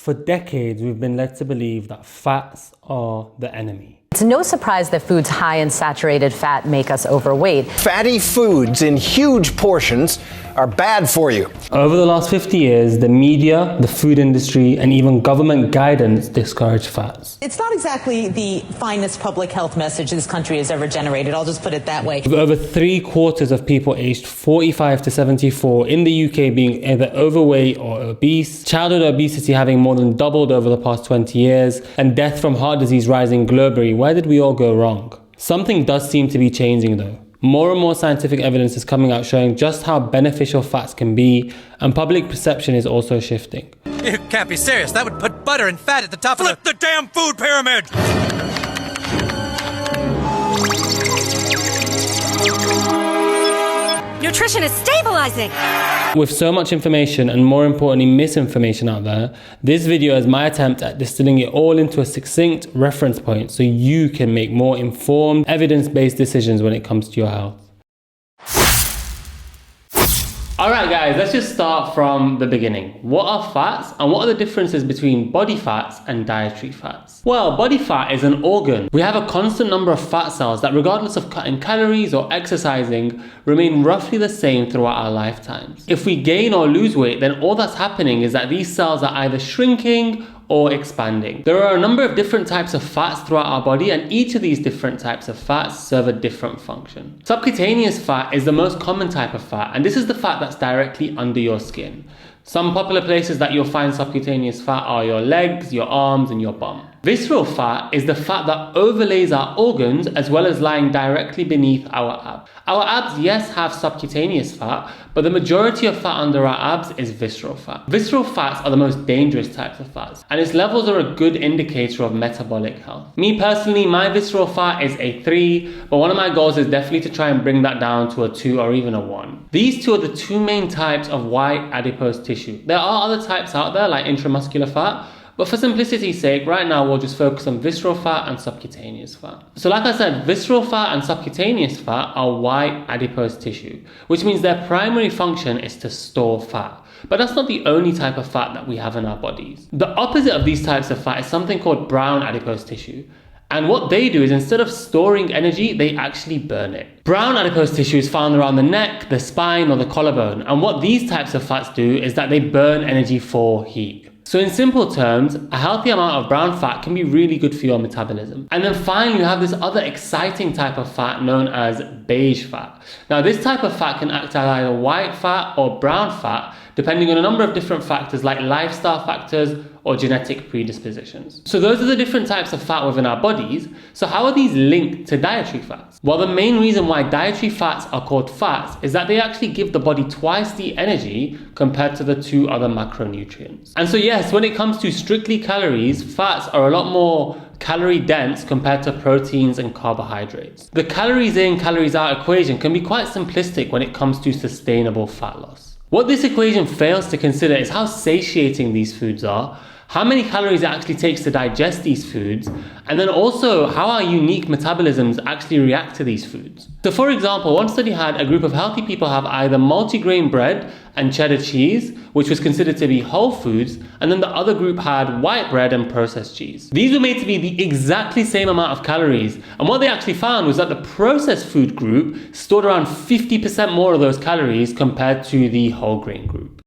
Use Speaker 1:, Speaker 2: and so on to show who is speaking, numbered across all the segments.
Speaker 1: For decades, we've been led to believe that fats are the enemy.
Speaker 2: It's no surprise that foods high in saturated fat make us overweight.
Speaker 3: Fatty foods in huge portions are bad for you.
Speaker 1: Over the last 50 years, the media, the food industry, and even government guidance discourage fats.
Speaker 4: It's not exactly the finest public health message this country has ever generated, I'll just put it that way.
Speaker 1: With over 3/4 of people aged 45 to 74 in the UK being either overweight or obese, childhood obesity having more than doubled over the past 20 years, and death from heart disease rising globally, where did we all go wrong? Something does seem to be changing though. More and more scientific evidence is coming out showing just how beneficial fats can be, and public perception is also shifting.
Speaker 5: You can't be serious. That would put butter and fat at the top of the damn food pyramid!
Speaker 6: Nutrition is stabilizing!
Speaker 1: With so much information and more importantly misinformation out there, this video is my attempt at distilling it all into a succinct reference point so you can make more informed, evidence-based decisions when it comes to your health. Alright guys, let's just start from the beginning. What are fats and what are the differences between body fats and dietary fats? Well, body fat is an organ. We have a constant number of fat cells that, regardless of cutting calories or exercising, remain roughly the same throughout our lifetimes. If we gain or lose weight, then all that's happening is that these cells are either shrinking or expanding. There are a number of different types of fats throughout our body, and each of these different types of fats serve a different function. Subcutaneous fat is the most common type of fat, and this is the fat that's directly under your skin. Some popular places that you'll find subcutaneous fat are your legs, your arms, and your bum. Visceral fat is the fat that overlays our organs as well as lying directly beneath our abs. Our abs, yes, have subcutaneous fat, but the majority of fat under our abs is visceral fat. Visceral fats are the most dangerous types of fats, and its levels are a good indicator of metabolic health. Me personally, my visceral fat is a 3, but one of my goals is definitely to try and bring that down to a 2 or even a 1. These two are the two main types of white adipose tissue. There are other types out there like intramuscular fat, but for simplicity's sake, right now we'll just focus on visceral fat and subcutaneous fat. So like I said, visceral fat and subcutaneous fat are white adipose tissue, which means their primary function is to store fat. But that's not the only type of fat that we have in our bodies. The opposite of these types of fat is something called brown adipose tissue. And what they do is, instead of storing energy, they actually burn it. Brown adipose tissue is found around the neck, the spine, or the collarbone. And what these types of fats do is that they burn energy for heat. So in simple terms, a healthy amount of brown fat can be really good for your metabolism. And then finally, you have this other exciting type of fat known as beige fat. Now this type of fat can act as either white fat or brown fat, depending on a number of different factors like lifestyle factors or genetic predispositions. So those are the different types of fat within our bodies. So how are these linked to dietary fats? Well, the main reason why dietary fats are called fats is that they actually give the body twice the energy compared to the two other macronutrients. And so yes, when it comes to strictly calories, fats are a lot more calorie dense compared to proteins and carbohydrates. The calories in, calories out equation can be quite simplistic when it comes to sustainable fat loss. What this equation fails to consider is how satiating these foods are, how many calories it actually takes to digest these foods, and then also how our unique metabolisms actually react to these foods. So for example, one study had a group of healthy people have either multigrain bread and cheddar cheese, which was considered to be whole foods, and then the other group had white bread and processed cheese. These were made to be the exactly same amount of calories, and what they actually found was that the processed food group stored around 50% more of those calories compared to the whole grain group.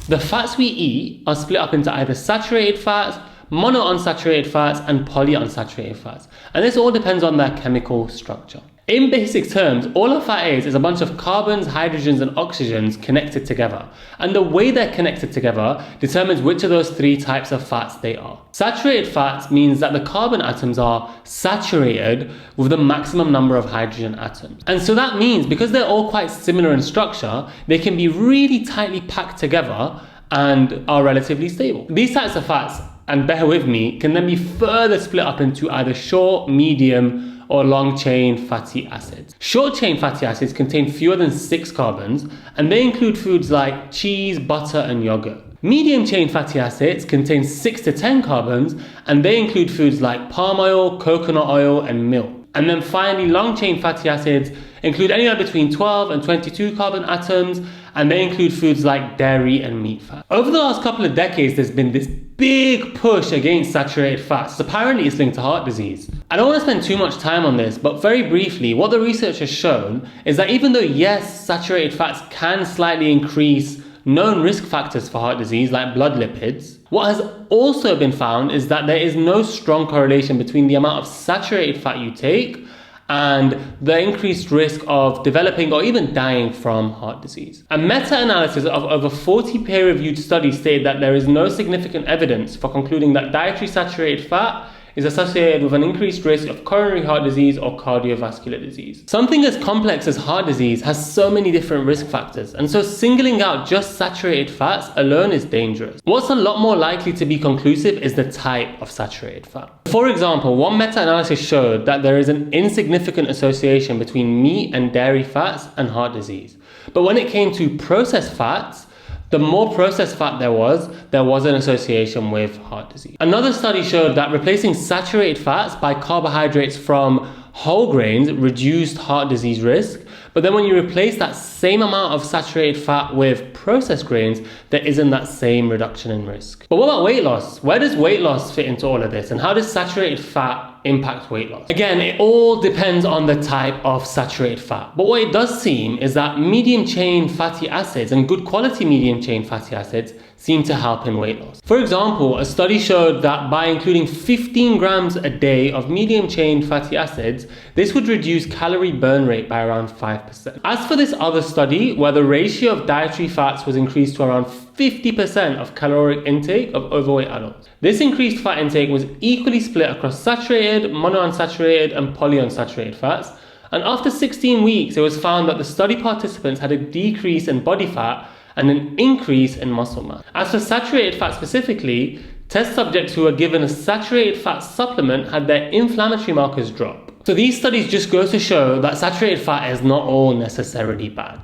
Speaker 1: The fats we eat are split up into either saturated fats, monounsaturated fats, and polyunsaturated fats. And this all depends on their chemical structure. In basic terms, all a fat is a bunch of carbons, hydrogens, and oxygens connected together. And the way they're connected together determines which of those three types of fats they are. Saturated fats means that the carbon atoms are saturated with the maximum number of hydrogen atoms. And so that means, because they're all quite similar in structure, they can be really tightly packed together and are relatively stable. These types of fats, and bear with me, can then be further split up into either short, medium, or long-chain fatty acids. Short-chain fatty acids contain fewer than 6 carbons, and they include foods like cheese, butter, and yogurt. Medium-chain fatty acids contain 6 to 10 carbons, and they include foods like palm oil, coconut oil, and milk. And then finally, long-chain fatty acids include anywhere between 12 and 22 carbon atoms, and they include foods like dairy and meat fat. Over the last couple of decades, there's been this big push against saturated fats. Apparently, it's linked to heart disease. I don't want to spend too much time on this, but very briefly, what the research has shown is that even though, yes, saturated fats can slightly increase known risk factors for heart disease like blood lipids, what has also been found is that there is no strong correlation between the amount of saturated fat you take and the increased risk of developing or even dying from heart disease. A meta-analysis of over 40 peer-reviewed studies stated that there is no significant evidence for concluding that dietary saturated fat is associated with an increased risk of coronary heart disease or cardiovascular disease. Something as complex as heart disease has so many different risk factors, and so singling out just saturated fats alone is dangerous. What's a lot more likely to be conclusive is the type of saturated fat. For example, one meta-analysis showed that there is an insignificant association between meat and dairy fats and heart disease. But when it came to processed fats, the more processed fat there was an association with heart disease. Another study showed that replacing saturated fats by carbohydrates from whole grains reduced heart disease risk, but then when you replace that same amount of saturated fat with processed grains, there isn't that same reduction in risk. But what about weight loss? Where does weight loss fit into all of this, and how does saturated fat impact weight loss? Again, it all depends on the type of saturated fat. But what it does seem is that medium chain fatty acids and good quality medium chain fatty acids seem to help in weight loss. For example, a study showed that by including 15 grams a day of medium chain fatty acids, this would reduce calorie burn rate by around 5%. As for this other study, where the ratio of dietary fats was increased to around 50% of caloric intake of overweight adults, this increased fat intake was equally split across saturated, monounsaturated, and polyunsaturated fats. And after 16 weeks, it was found that the study participants had a decrease in body fat and an increase in muscle mass. As for saturated fat specifically, test subjects who were given a saturated fat supplement had their inflammatory markers drop. So these studies just go to show that saturated fat is not all necessarily bad.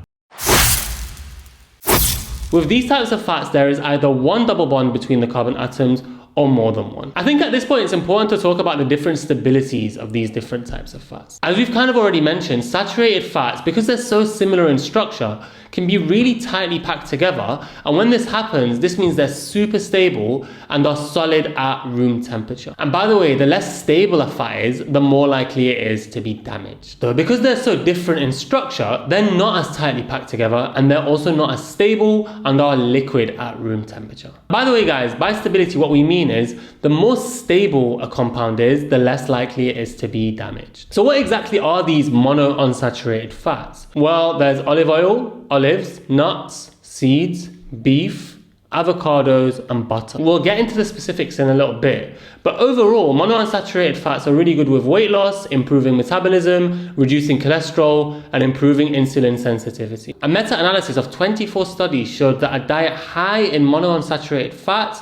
Speaker 1: With these types of fats, there is either one double bond between the carbon atoms or more than one. I think at this point it's important to talk about the different stabilities of these different types of fats. As we've kind of already mentioned, saturated fats, because they're so similar in structure, can be really tightly packed together, and when this happens, this means they're super stable and are solid at room temperature. And by the way, the less stable a fat is, the more likely it is to be damaged. So because they're so different in structure, they're not as tightly packed together, and they're also not as stable and are liquid at room temperature. By the way guys, by stability what we mean is the more stable a compound is, the less likely it is to be damaged. So what exactly are these monounsaturated fats? Well, there's olive oil, olives, nuts, seeds, beef, avocados, and butter. We'll get into the specifics in a little bit, but overall, monounsaturated fats are really good with weight loss, improving metabolism, reducing cholesterol, and improving insulin sensitivity. A meta-analysis of 24 studies showed that a diet high in monounsaturated fats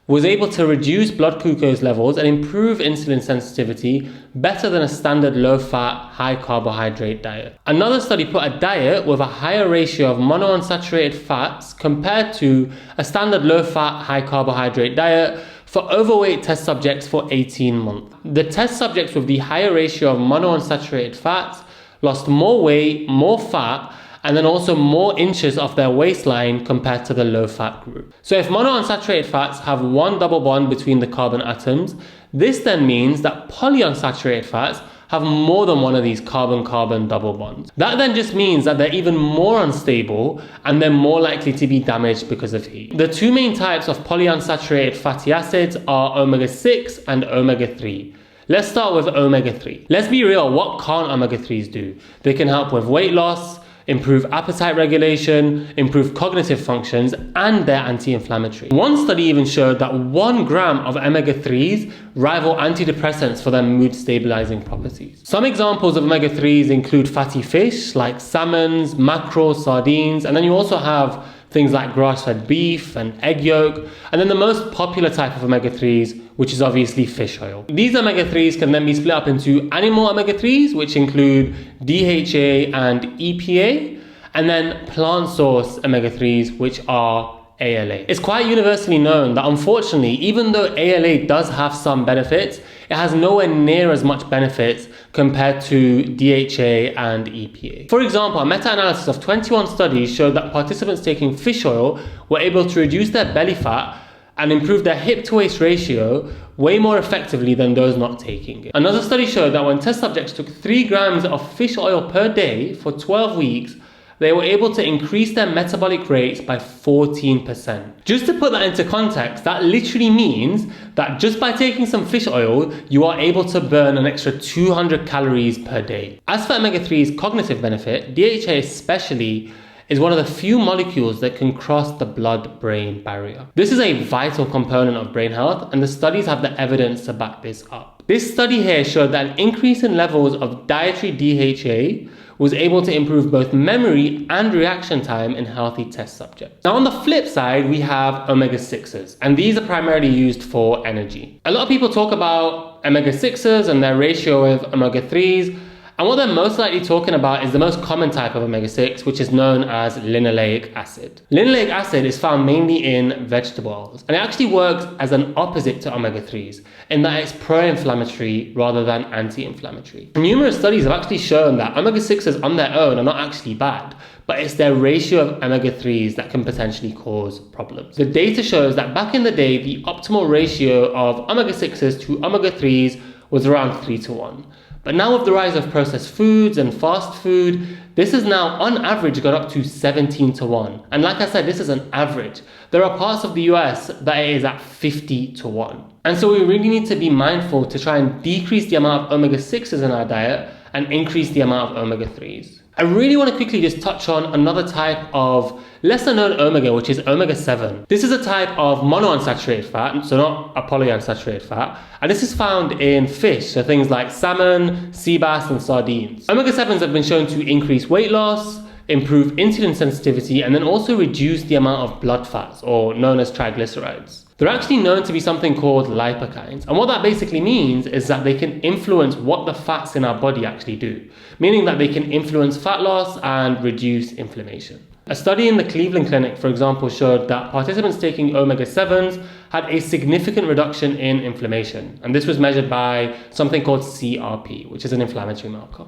Speaker 1: was able to reduce blood glucose levels and improve insulin sensitivity better than a standard low-fat, high-carbohydrate diet. Another study put a diet with a higher ratio of monounsaturated fats compared to a standard low-fat, high-carbohydrate diet for overweight test subjects for 18 months. The test subjects with the higher ratio of monounsaturated fats lost more weight, more fat, and then also more inches off their waistline compared to the low-fat group. So if monounsaturated fats have one double bond between the carbon atoms, this then means that polyunsaturated fats have more than one of these carbon-carbon double bonds. That then just means that they're even more unstable and they're more likely to be damaged because of heat. The two main types of polyunsaturated fatty acids are omega-6 and omega-3. Let's start with omega-3. Let's be real, what can't omega-3s do? They can help with weight loss, improve appetite regulation, improve cognitive functions, and they're anti-inflammatory. One study even showed that 1 gram of omega-3s rival antidepressants for their mood stabilizing properties. Some examples of omega-3s include fatty fish like salmons, mackerel, sardines, and then you also have things like grass-fed beef and egg yolk, and then the most popular type of omega-3s, which is obviously fish oil. These omega-3s can then be split up into animal omega-3s, which include DHA and EPA, and then plant source omega-3s, which are ALA. It's quite universally known that unfortunately, even though ALA does have some benefits, it it has nowhere near as much benefits compared to DHA and EPA. For example, a meta-analysis of 21 studies showed that participants taking fish oil were able to reduce their belly fat and improve their hip-to-waist ratio way more effectively than those not taking it. Another study showed that when test subjects took 3 grams of fish oil per day for 12 weeks, they were able to increase their metabolic rates by 14%. Just to put that into context, that literally means that just by taking some fish oil, you are able to burn an extra 200 calories per day. As for omega-3's cognitive benefit, DHA especially is one of the few molecules that can cross the blood-brain barrier. This is a vital component of brain health, and the studies have the evidence to back this up. This study here showed that an increase in levels of dietary DHA was able to improve both memory and reaction time in healthy test subjects. Now on the flip side, we have omega-6s, and these are primarily used for energy. A lot of people talk about omega-6s and their ratio with omega-3s, and what they're most likely talking about is the most common type of omega-6, which is known as linoleic acid. Linoleic acid is found mainly in vegetable oils, and it actually works as an opposite to omega-3s, in that it's pro-inflammatory rather than anti-inflammatory. Numerous studies have actually shown that omega-6s on their own are not actually bad, but it's their ratio of omega-3s that can potentially cause problems. The data shows that back in the day, the optimal ratio of omega-6s to omega-3s was around 3:1. But now with the rise of processed foods and fast food, this has now on average got up to 17:1. And like I said, this is an average. There are parts of the US that it is at 50:1. And so we really need to be mindful to try and decrease the amount of omega-6s in our diet and increase the amount of omega-3s. I really want to quickly just touch on another type of lesser known omega, which is omega-7. This is a type of monounsaturated fat, so not a polyunsaturated fat, and this is found in fish, so things like salmon, sea bass, and sardines. Omega-7s have been shown to increase weight loss, improve insulin sensitivity, and then also reduce the amount of blood fats, or known as triglycerides. They're actually known to be something called lipokines, and what that basically means is that they can influence what the fats in our body actually do, meaning that they can influence fat loss and reduce inflammation. A study in the Cleveland Clinic, for example, showed that participants taking omega-7s had a significant reduction in inflammation, and this was measured by something called CRP, which is an inflammatory marker.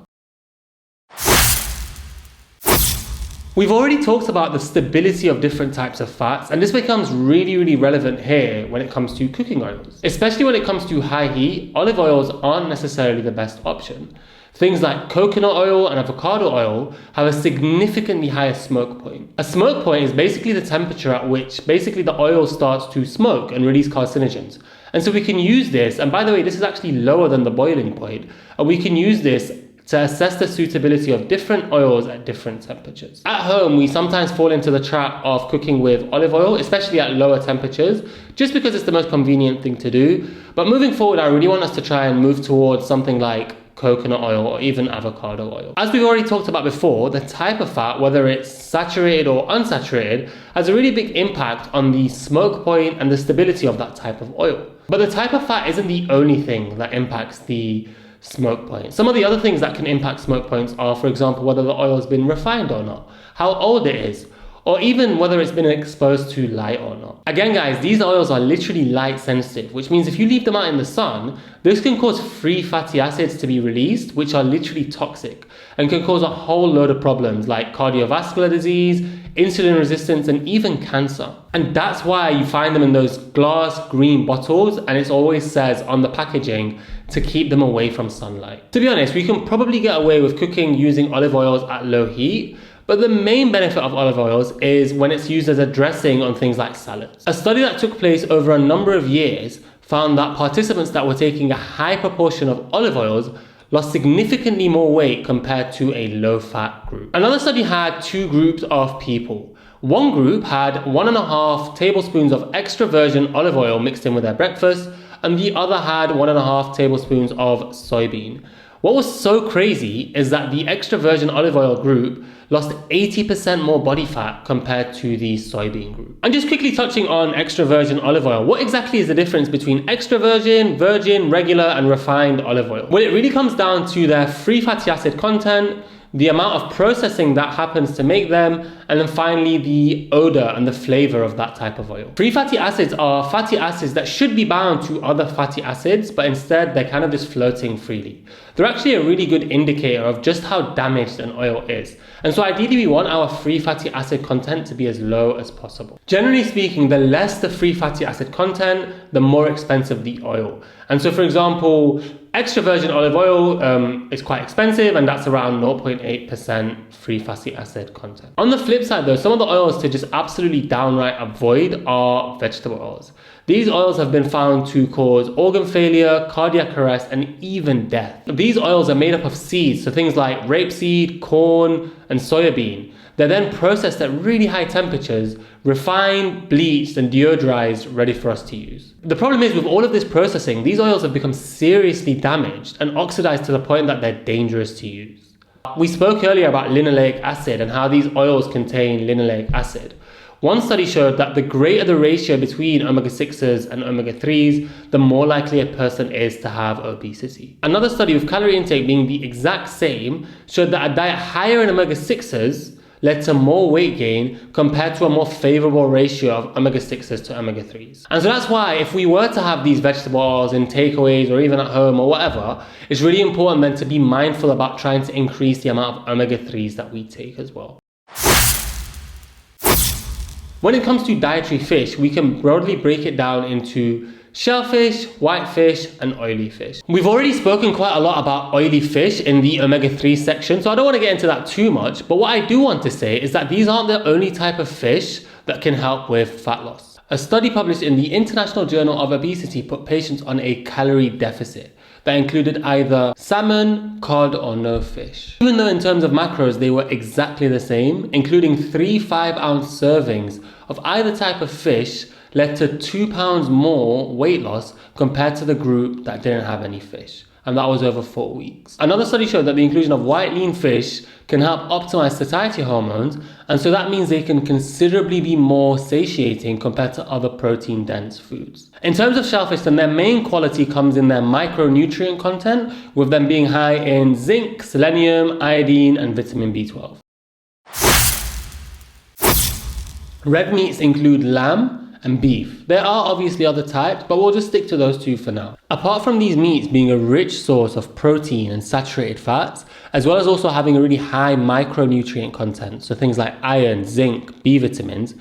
Speaker 1: We've already talked about the stability of different types of fats, and this becomes really relevant here when it comes to cooking oils. Especially when it comes to high heat, olive oils aren't necessarily the best option. Things like coconut oil and avocado oil have a significantly higher smoke point. A smoke point is basically the temperature at which basically the oil starts to smoke and release carcinogens. And so we can use this, and by the way, this is actually lower than the boiling point, and we can use this to assess the suitability of different oils at different temperatures. At home, we sometimes fall into the trap of cooking with olive oil, especially at lower temperatures, just because it's the most convenient thing to do. But moving forward, I really want us to try and move towards something like coconut oil or even avocado oil. As we've already talked about before, the type of fat, whether it's saturated or unsaturated, has a really big impact on the smoke point and the stability of that type of oil. But the type of fat isn't the only thing that impacts the smoke point. Some of the other things that can impact smoke points are, for example, whether the oil has been refined or not, how old it is, or even whether it's been exposed to light or not. Again, guys, these oils are literally light sensitive, which means if you leave them out in the sun, this can cause free fatty acids to be released, which are literally toxic and can cause a whole load of problems like cardiovascular disease, insulin resistance, and even cancer. And that's why you find them in those glass green bottles, and it always says on the packaging to keep them away from sunlight. To be honest, we can probably get away with cooking using olive oils at low heat, but the main benefit of olive oils is when it's used as a dressing on things like salads. A study that took place over a number of years found that participants that were taking a high proportion of olive oils lost significantly more weight compared to a low-fat group. Another study had 2 groups of people. One group had 1.5 tablespoons of extra virgin olive oil mixed in with their breakfast, and the other had 1.5 tablespoons of soybean. What was so crazy is that the extra virgin olive oil group lost 80% more body fat compared to the soybean group. And just quickly touching on extra virgin olive oil, what exactly is the difference between extra virgin, virgin, regular, and refined olive oil? Well, it really comes down to their free fatty acid content, the amount of processing that happens to make them, and then finally the odor and the flavor of that type of oil. Free fatty acids are fatty acids that should be bound to other fatty acids, but instead they're kind of just floating freely. They're actually a really good indicator of just how damaged an oil is. And so ideally we want our free fatty acid content to be as low as possible. Generally speaking, the less the free fatty acid content, the more expensive the oil. And so for example, extra virgin olive oil is quite expensive, and that's around 0.8% free fatty acid content. On the flip side though, some of the oils to just absolutely downright avoid are vegetable oils. These oils have been found to cause organ failure, cardiac arrest, and even death. These oils are made up of seeds, so things like rapeseed, corn, and soybean. They're then processed at really high temperatures, refined, bleached, and deodorized, ready for us to use. The problem is with all of this processing, these oils have become seriously damaged and oxidized to the point that they're dangerous to use. We spoke earlier about linoleic acid and how these oils contain linoleic acid. One study showed that the greater the ratio between omega-6s and omega-3s, the more likely a person is to have obesity. Another study with calorie intake being the exact same showed that a diet higher in omega-6s led to more weight gain compared to a more favorable ratio of omega-6s to omega-3s. And so that's why if we were to have these vegetable oils in takeaways or even at home or whatever, it's really important then to be mindful about trying to increase the amount of omega-3s that we take as well. When it comes to dietary fish, we can broadly break it down into shellfish, whitefish, and oily fish. We've already spoken quite a lot about oily fish in the omega-3 section, so I don't want to get into that too much, but what I do want to say is that these aren't the only type of fish that can help with fat loss. A study published in the International Journal of Obesity put patients on a calorie deficit that included either salmon, cod, or no fish. Even though in terms of macros they were exactly the same, including 3 5-ounce servings of either type of fish led to 2 pounds more weight loss compared to the group that didn't have any fish. And that was over 4 weeks. Another study showed that the inclusion of white lean fish can help optimize satiety hormones, and so that means they can considerably be more satiating compared to other protein-dense foods. In terms of shellfish, then their main quality comes in their micronutrient content, with them being high in zinc, selenium, iodine, and vitamin B12. Red meats include lamb and beef. There are obviously other types, but we'll just stick to those two for now. Apart from these meats being a rich source of protein and saturated fats, as well as also having a really high micronutrient content, so things like iron, zinc, B vitamins,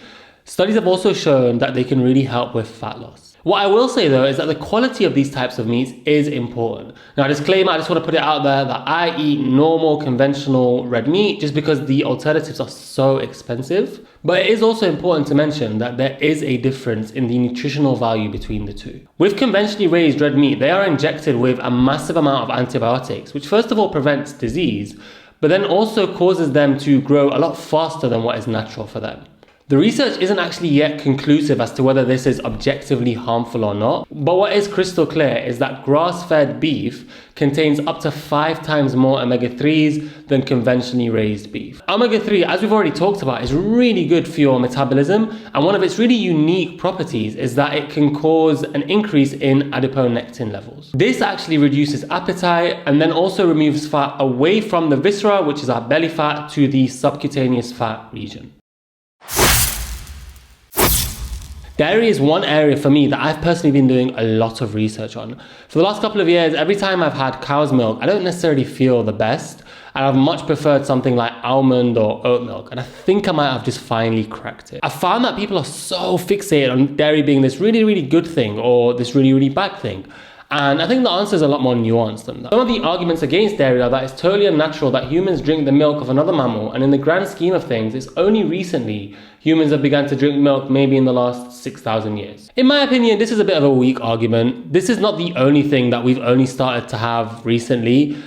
Speaker 1: studies have also shown that they can really help with fat loss. What I will say though is that the quality of these types of meats is important. Now, disclaimer, I just want to put it out there that I eat normal conventional red meat just because the alternatives are so expensive. But it is also important to mention that there is a difference in the nutritional value between the two. With conventionally raised red meat, they are injected with a massive amount of antibiotics, which first of all prevents disease, but then also causes them to grow a lot faster than what is natural for them. The research isn't actually yet conclusive as to whether this is objectively harmful or not, but what is crystal clear is that grass-fed beef contains up to 5 times more omega-3s than conventionally raised beef. Omega-3, as we've already talked about, is really good for your metabolism, and one of its really unique properties is that it can cause an increase in adiponectin levels. This actually reduces appetite and then also removes fat away from the viscera, which is our belly fat, to the subcutaneous fat region. Dairy is one area for me that I've personally been doing a lot of research on. For the last couple of years, every time I've had cow's milk, I don't necessarily feel the best, and I've much preferred something like almond or oat milk, and I think I might have just finally cracked it. I found that people are so fixated on dairy being this really, really good thing or this really, really bad thing. And I think the answer is a lot more nuanced than that. Some of the arguments against dairy are that it's totally unnatural that humans drink the milk of another mammal, and in the grand scheme of things, it's only recently humans have begun to drink milk, maybe in the last 6,000 years. In my opinion, this is a bit of a weak argument. This is not the only thing that we've only started to have recently.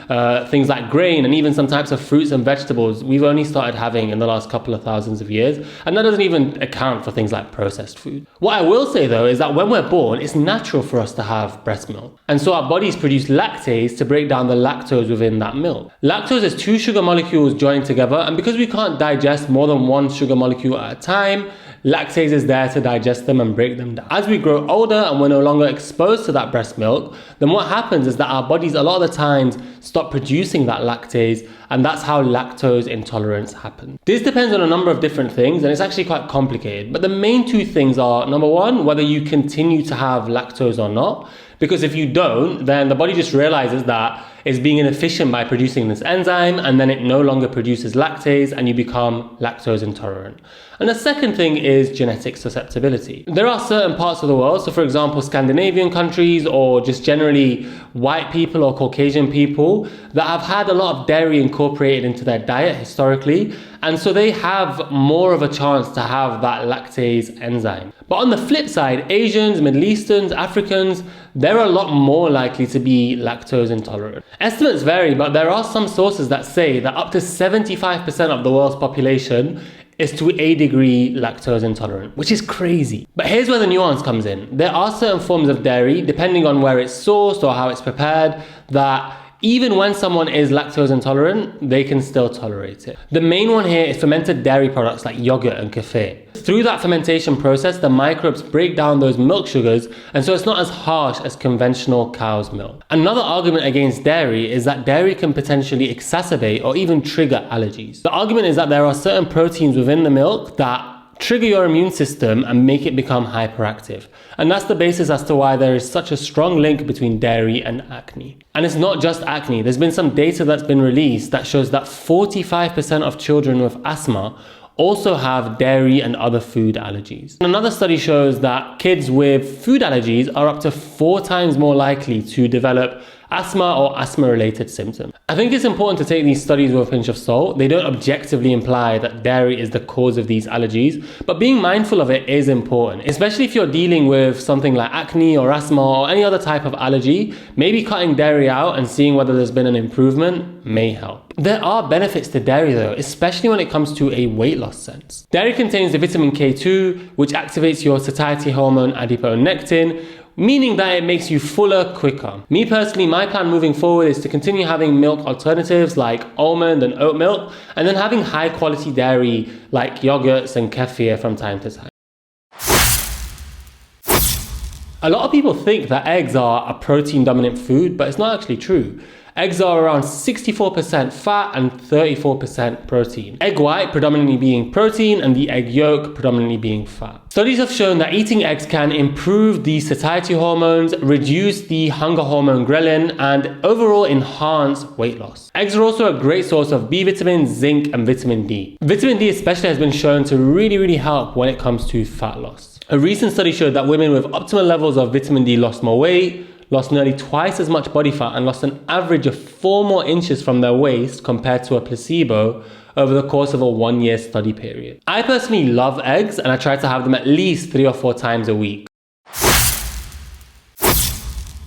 Speaker 1: Things like grain and even some types of fruits and vegetables we've only started having in the last couple of thousands of years, and that doesn't even account for things like processed food. What I will say though is that when we're born, it's natural for us to have breast milk. And so our bodies produce lactase to break down the lactose within that milk. Lactose is 2 sugar molecules joined together, and because we can't digest more than 1 sugar molecule at a time, lactase is there to digest them and break them down. As we grow older and we're no longer exposed to that breast milk, then what happens is that our bodies a lot of the times stop producing that lactase, and that's how lactose intolerance happens. This depends on a number of different things, and it's actually quite complicated. But the main two things are, number one, whether you continue to have lactose or not. Because if you don't, then the body just realizes that it's being inefficient by producing this enzyme, and then it no longer produces lactase and you become lactose intolerant. And the second thing is genetic susceptibility. There are certain parts of the world, so for example, Scandinavian countries or just generally white people or Caucasian people that have had a lot of dairy incorporated into their diet historically, and so they have more of a chance to have that lactase enzyme. But on the flip side, Asians, Middle Easterns, Africans, they're a lot more likely to be lactose intolerant. Estimates vary, but there are some sources that say that up to 75% of the world's population is to a degree lactose intolerant, which is crazy. But here's where the nuance comes in. There are certain forms of dairy, depending on where it's sourced or how it's prepared, that even when someone is lactose intolerant, they can still tolerate it. The main one here is fermented dairy products like yogurt and kefir. Through that fermentation process, the microbes break down those milk sugars, and so it's not as harsh as conventional cow's milk. Another argument against dairy is that dairy can potentially exacerbate or even trigger allergies. The argument is that there are certain proteins within the milk that trigger your immune system and make it become hyperactive. And that's the basis as to why there is such a strong link between dairy and acne. And it's not just acne. There's been some data that's been released that shows that 45% of children with asthma also have dairy and other food allergies. Another study shows that kids with food allergies are up to 4 times more likely to develop asthma or asthma-related symptoms. I think it's important to take these studies with a pinch of salt. They don't objectively imply that dairy is the cause of these allergies, but being mindful of it is important, especially if you're dealing with something like acne or asthma or any other type of allergy. Maybe cutting dairy out and seeing whether there's been an improvement may help. There are benefits to dairy though, especially when it comes to a weight loss sense. Dairy contains the vitamin K2, which activates your satiety hormone adiponectin, meaning that it makes you fuller quicker. Me personally, my plan moving forward is to continue having milk alternatives like almond and oat milk, and then having high quality dairy like yogurts and kefir from time to time. A lot of people think that eggs are a protein dominant food, but it's not actually true. Eggs are around 64% fat and 34% protein. Egg white predominantly being protein and the egg yolk predominantly being fat. Studies have shown that eating eggs can improve the satiety hormones, reduce the hunger hormone ghrelin, and overall enhance weight loss. Eggs are also a great source of B vitamins, zinc, and vitamin D. Vitamin D especially has been shown to really help when it comes to fat loss. A recent study showed that women with optimal levels of vitamin D lost more weight, lost nearly twice as much body fat, and lost an average of 4 more inches from their waist compared to a placebo over the course of a 1-year study period. I personally love eggs, and I try to have them at least 3 or 4 times a week.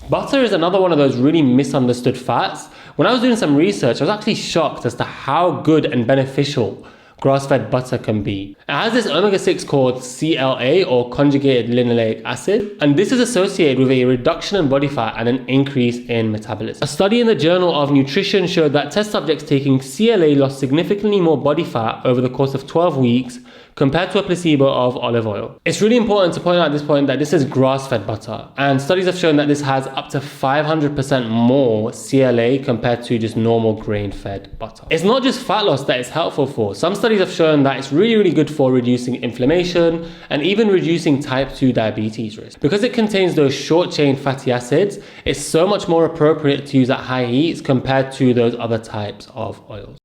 Speaker 1: Butter is another one of those really misunderstood fats. When I was doing some research, I was actually shocked as to how good and beneficial grass-fed butter can be. It has this omega-6 called CLA, or conjugated linoleic acid, and this is associated with a reduction in body fat and an increase in metabolism. A study in the Journal of Nutrition showed that test subjects taking CLA lost significantly more body fat over the course of 12 weeks compared to a placebo of olive oil. It's really important to point out at this point that this is grass-fed butter, and studies have shown that this has up to 500% more CLA compared to just normal grain-fed butter. It's not just fat loss that it's helpful for. Some studies have shown that it's really good for reducing inflammation and even reducing type 2 diabetes risk. Because it contains those short-chain fatty acids, it's so much more appropriate to use at high heats compared to those other types of oils.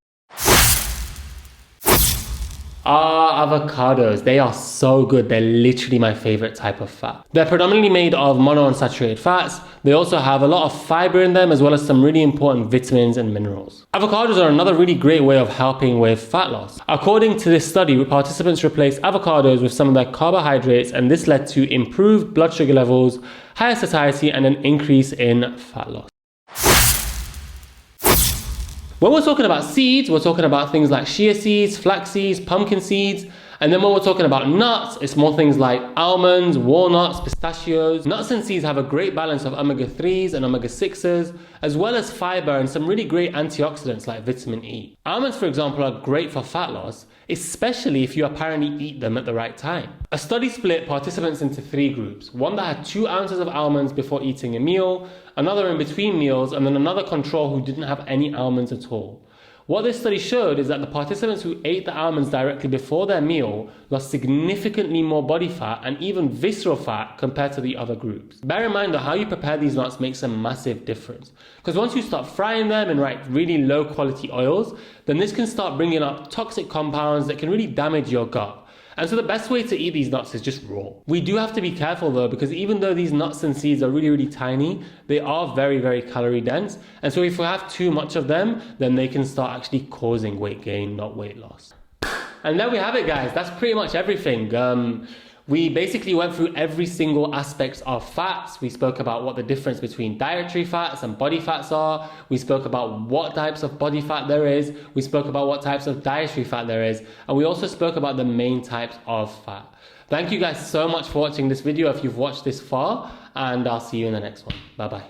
Speaker 1: Avocados, they are so good. They're literally my favorite type of fat. They're predominantly made of monounsaturated fats. They also have a lot of fiber in them, as well as some really important vitamins and minerals. Avocados are another really great way of helping with fat loss. According to this study, participants replaced avocados with some of their carbohydrates, and this led to improved blood sugar levels, higher satiety, and an increase in fat loss. When we're talking about seeds, we're talking about things like chia seeds, flax seeds, pumpkin seeds, And then when we're talking about nuts, it's more things like almonds, walnuts, pistachios. Nuts and seeds have a great balance of omega-3s and omega-6s, as well as fiber and some really great antioxidants like vitamin E. Almonds, for example, are great for fat loss, especially if you apparently eat them at the right time. A study split participants into 3 groups. One that had 2 ounces of almonds before eating a meal, another in between meals, and then another control who didn't have any almonds at all. What this study showed is that the participants who ate the almonds directly before their meal lost significantly more body fat and even visceral fat compared to the other groups. Bear in mind that how you prepare these nuts makes a massive difference. Because once you start frying them in really low quality oils, then this can start bringing up toxic compounds that can really damage your gut. And so the best way to eat these nuts is just raw. We do have to be careful though, because even though these nuts and seeds are really, really tiny, they are very, very calorie dense. And so if we have too much of them, then they can start actually causing weight gain, not weight loss. And there we have it, guys. That's pretty much everything. We basically went through every single aspect of fats. We spoke about what the difference between dietary fats and body fats are. We spoke about what types of body fat there is. We spoke about what types of dietary fat there is. And we also spoke about the main types of fat. Thank you guys so much for watching this video if you've watched this far, and I'll see you in the next one. Bye-bye.